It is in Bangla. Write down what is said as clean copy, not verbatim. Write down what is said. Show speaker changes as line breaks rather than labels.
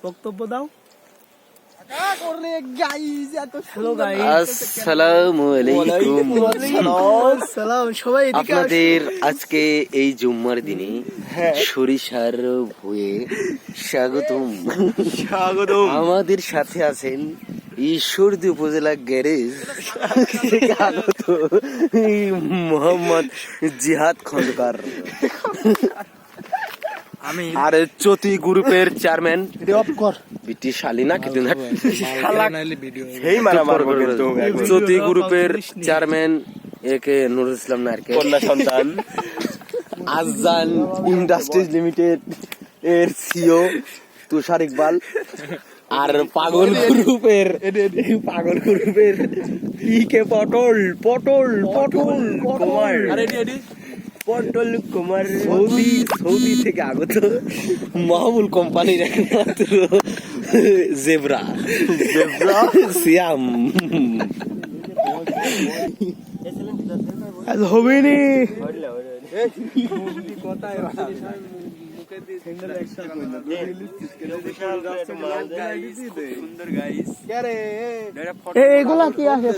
বক্তব্য দাও।
আসসালামু আলাইকুম।
সবাই
আপনাদের আজকে এই জুম্মার দিনে সরিষার ভুঁয়ে স্বাগতম। আমাদের সাথে আছেন ঈশ্বরদী উপজেলা গ্যারেজ থেকে আগত মোহাম্মদ জিহাদ খন্দকার আর চতি গ্রুপের চেয়ারম্যান বিটি শালিনা চতি গ্রুপের চেয়ারম্যান একে নুরুল ইসলাম নারকে কন্যা সন্তান আজান ইন্ডাস্ট্রিজ লিমিটেড এর সিও তুষার ইকবাল আর পাগল গ্রুপের পিকে পটল কুমার পটল কুমার সৌদি থেকে আগত মাহবুল কোম্পানির একমাত্র জেব্রা সিয়াম
হবেনি এগুলা কি আছে?